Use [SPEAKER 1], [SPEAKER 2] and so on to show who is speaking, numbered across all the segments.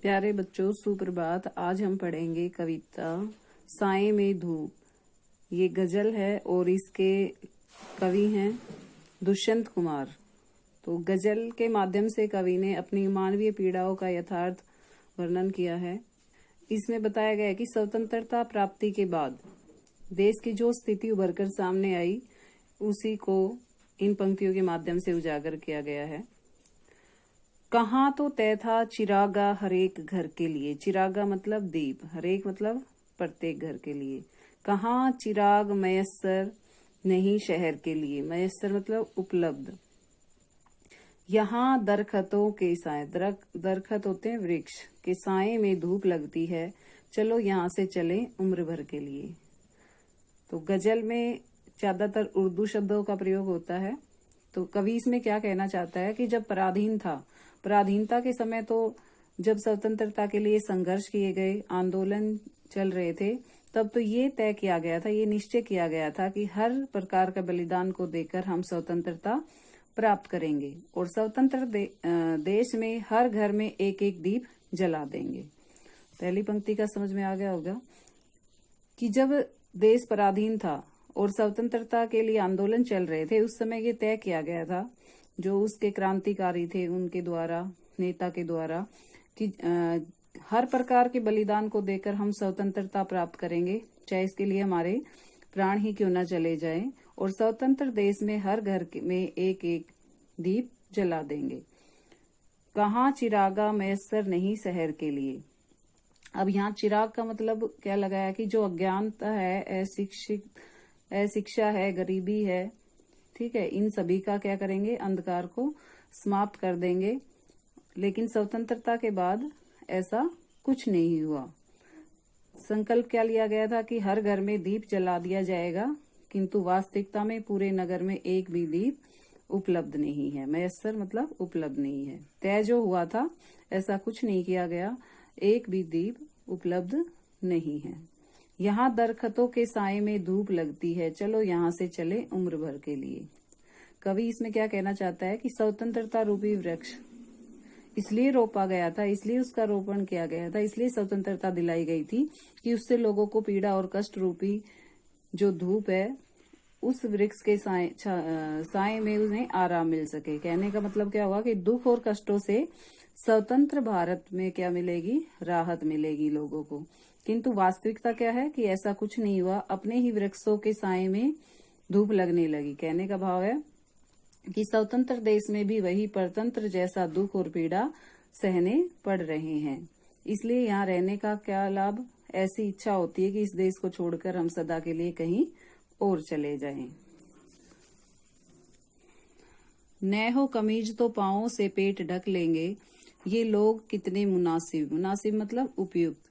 [SPEAKER 1] प्यारे बच्चों, सुप्रभात। आज हम पढ़ेंगे कविता साए में धूप। ये गजल है और इसके कवि हैं दुष्यंत कुमार। तो गजल के माध्यम से कवि ने अपनी मानवीय पीड़ाओं का यथार्थ वर्णन किया है। इसमें बताया गया है कि स्वतंत्रता प्राप्ति के बाद देश की जो स्थिति उभर कर सामने आई, उसी को इन पंक्तियों के माध्यम से उजागर किया गया है। कहाँ तो तय था चिरागा हरेक घर के लिए। चिरागा मतलब दीप, हरेक मतलब प्रत्येक घर के लिए। कहाँ चिराग मयस्सर नहीं शहर के लिए। मयस्सर मतलब उपलब्ध। यहाँ दरखतों के साए, दरखत होते हैं वृक्ष के साए में धूप लगती है, चलो यहाँ से चले उम्र भर के लिए। तो गजल में ज्यादातर उर्दू शब्दों का प्रयोग होता है। तो कवि इसमें क्या कहना चाहता है कि जब पराधीनता के समय, तो जब स्वतंत्रता के लिए संघर्ष किए गए, आंदोलन चल रहे थे, तब तो ये तय किया गया था, ये निश्चय किया गया था कि हर प्रकार का बलिदान को देकर हम स्वतंत्रता प्राप्त करेंगे और स्वतंत्र देश में हर घर में एक एक दीप जला देंगे। पहली पंक्ति का समझ में आ गया होगा कि जब देश पराधीन था और स्वतंत्रता के लिए आंदोलन चल रहे थे, उस समय ये तय किया गया था, जो उसके क्रांतिकारी थे उनके द्वारा, नेता के द्वारा, कि हर प्रकार के बलिदान को देकर हम स्वतंत्रता प्राप्त करेंगे, चाहे इसके लिए हमारे प्राण ही क्यों न चले जाएं, और स्वतंत्र देश में हर घर में एक एक दीप जला देंगे। कहाँ चिरागा मयस्सर नहीं शहर के लिए। अब यहाँ चिराग का मतलब क्या लगाया कि जो अज्ञानता है, अशिक्षा है, गरीबी है, ठीक है, इन सभी का क्या करेंगे, अंधकार को समाप्त कर देंगे। लेकिन स्वतंत्रता के बाद ऐसा कुछ नहीं हुआ। संकल्प क्या लिया गया था कि हर घर में दीप जला दिया जाएगा, किंतु वास्तविकता में पूरे नगर में एक भी दीप उपलब्ध नहीं है। मयस्सर मतलब उपलब्ध नहीं है। तय जो हुआ था ऐसा कुछ नहीं किया गया, एक भी दीप उपलब्ध नहीं है। यहाँ दरखतों के साए में धूप लगती है, चलो यहाँ से चले उम्र भर के लिए। कवि इसमें क्या कहना चाहता है कि स्वतंत्रता रूपी वृक्ष इसलिए रोपा गया था, इसलिए उसका रोपण किया गया था, इसलिए स्वतंत्रता दिलाई गई थी कि उससे लोगों को पीड़ा और कष्ट रूपी जो धूप है, उस वृक्ष के साए में उन्हें आराम मिल सके। कहने का मतलब क्या हुआ कि दुख और कष्टों से स्वतंत्र भारत में क्या मिलेगी, राहत मिलेगी लोगों को। किंतु वास्तविकता क्या है कि ऐसा कुछ नहीं हुआ। अपने ही वृक्षों के साए में धूप लगने लगी। कहने का भाव है कि स्वतंत्र देश में भी वही परतंत्र जैसा दुख और पीड़ा सहने पड़ रहे हैं। इसलिए यहाँ रहने का क्या लाभ, ऐसी इच्छा होती है कि इस देश को छोड़कर हम सदा के लिए कहीं और चले जाएं। न हो कमीज तो पांवों से पेट ढक लेंगे, ये लोग कितने मुनासिब, मुनासिब मतलब उपयुक्त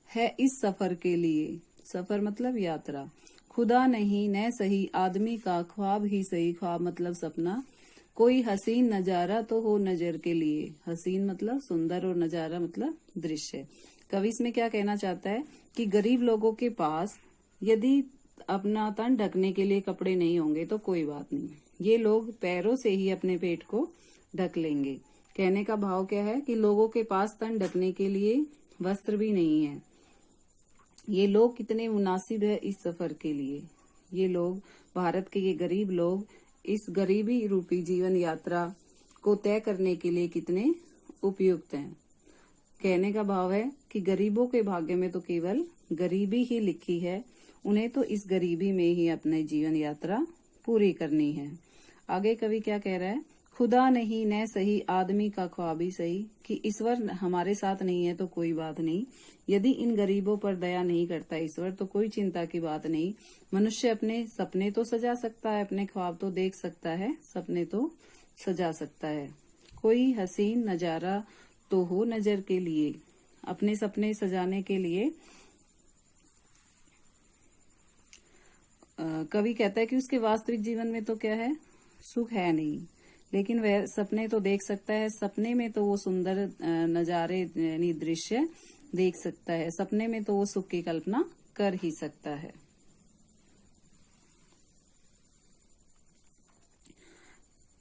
[SPEAKER 1] है इस सफर के लिए। सफर मतलब यात्रा। खुदा नहीं न सही आदमी का ख्वाब ही सही, ख्वाब मतलब सपना, कोई हसीन नजारा तो हो नजर के लिए। हसीन मतलब सुंदर और नजारा मतलब दृश्य। कवि इसमें क्या कहना चाहता है कि गरीब लोगों के पास यदि अपना तन ढकने के लिए कपड़े नहीं होंगे तो कोई बात नहीं, ये लोग पैरों से ही अपने पेट को ढक लेंगे। कहने का भाव क्या है कि लोगों के पास तन ढकने के लिए वस्त्र भी नहीं है, ये लोग कितने मुनासिब है इस सफर के लिए। ये लोग, भारत के ये गरीब लोग, इस गरीबी रूपी जीवन यात्रा को तय करने के लिए कितने उपयुक्त हैं। कहने का भाव है कि गरीबों के भाग्य में तो केवल गरीबी ही लिखी है, उन्हें तो इस गरीबी में ही अपने जीवन यात्रा पूरी करनी है। आगे कवि क्या कह रहा है, खुदा नहीं न सही आदमी का ख्वाब ही सही, कि ईश्वर हमारे साथ नहीं है तो कोई बात नहीं, यदि इन गरीबों पर दया नहीं करता ईश्वर तो कोई चिंता की बात नहीं। मनुष्य अपने सपने तो सजा सकता है, अपने ख्वाब तो देख सकता है, सपने तो सजा सकता है। कोई हसीन नजारा तो हो नजर के लिए। अपने सपने सजाने के लिए कवि कहता है कि उसके वास्तविक जीवन में तो क्या है, सुख है नहीं, लेकिन वह सपने तो देख सकता है। सपने में तो वो सुंदर नजारे यानी दृश्य देख सकता है, सपने में तो वो सुख की कल्पना कर ही सकता है।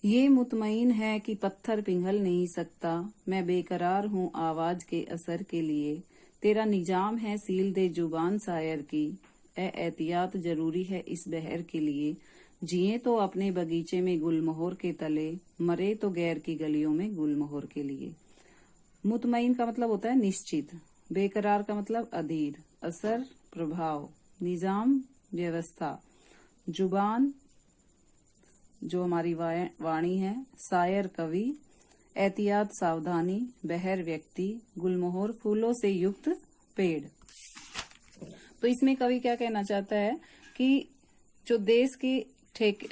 [SPEAKER 1] ये मुतमईन है कि पत्थर पिघल नहीं सकता, मैं बेकरार हूँ आवाज के असर के लिए। तेरा निजाम है सील दे जुबान शायर की, एहतियात जरूरी है इस बहर के लिए। जिए तो अपने बगीचे में गुलमोहर के तले, मरे तो गैर की गलियों में गुलमोहर के लिए। मुतमईन का मतलब होता है निश्चित, बेकरार का मतलब अधीर, असर प्रभाव, निजाम व्यवस्था, जुबान जो हमारी वाणी है, शायर कवि, एहतियात सावधानी, बहर व्यक्ति, गुलमोहर फूलों से युक्त पेड़। तो इसमें कवि क्या कहना चाहता है कि जो देश की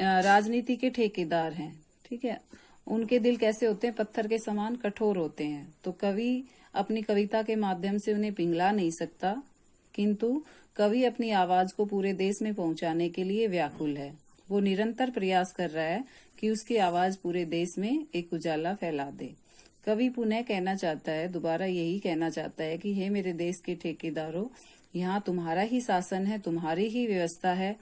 [SPEAKER 1] राजनीति के ठेकेदार हैं, ठीक है, उनके दिल कैसे होते हैं, पत्थर के समान कठोर होते हैं। तो कवि अपनी कविता के माध्यम से उन्हें पिघला नहीं सकता, किंतु कवि अपनी आवाज को पूरे देश में पहुंचाने के लिए व्याकुल है। वो निरंतर प्रयास कर रहा है कि उसकी आवाज पूरे देश में एक उजाला फैला दे। कवि पुनः कहना चाहता है, दोबारा यही कहना चाहता है कि हे मेरे देश के ठेकेदारों, यहाँ तुम्हारा ही शासन है, तुम्हारी ही व्यवस्था है।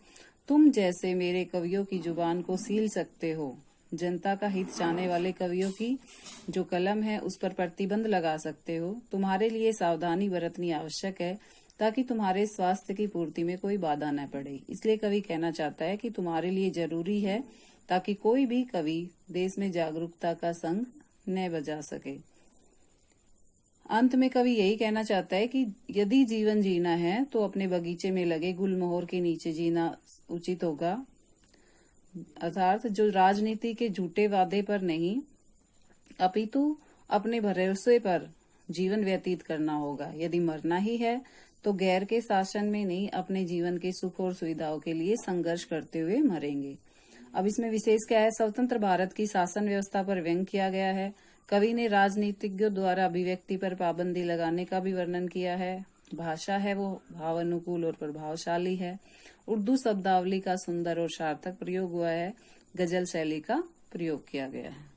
[SPEAKER 1] तुम जैसे मेरे कवियों की जुबान को सील सकते हो, जनता का हित चाहने वाले कवियों की जो कलम है उस पर प्रतिबंध लगा सकते हो। तुम्हारे लिए सावधानी बरतनी आवश्यक है ताकि तुम्हारे स्वास्थ्य की पूर्ति में कोई बाधा न पड़े। इसलिए कवि कहना चाहता है कि तुम्हारे लिए जरूरी है ताकि कोई भी कवि देश में जागरूकता का शंख न बजा सके। अंत में कवि यही कहना चाहता है कि यदि जीवन जीना है तो अपने बगीचे में लगे गुलमोहर के नीचे जीना उचित होगा, अर्थात जो राजनीति के झूठे वादे पर नहीं अपितु अपने भरोसे पर जीवन व्यतीत करना होगा। यदि मरना ही है तो गैर के शासन में नहीं, अपने जीवन के सुख और सुविधाओं के लिए संघर्ष करते हुए मरेंगे। अब इसमें विशेष क्या है, स्वतंत्र भारत की शासन व्यवस्था पर व्यंग किया गया है। कवि ने राजनीतिज्ञों द्वारा अभिव्यक्ति पर पाबंदी लगाने का भी वर्णन किया है। भाषा है वो भावानुकूल और प्रभावशाली है। उर्दू शब्दावली का सुंदर और सार्थक प्रयोग हुआ है। गजल शैली का प्रयोग किया गया है।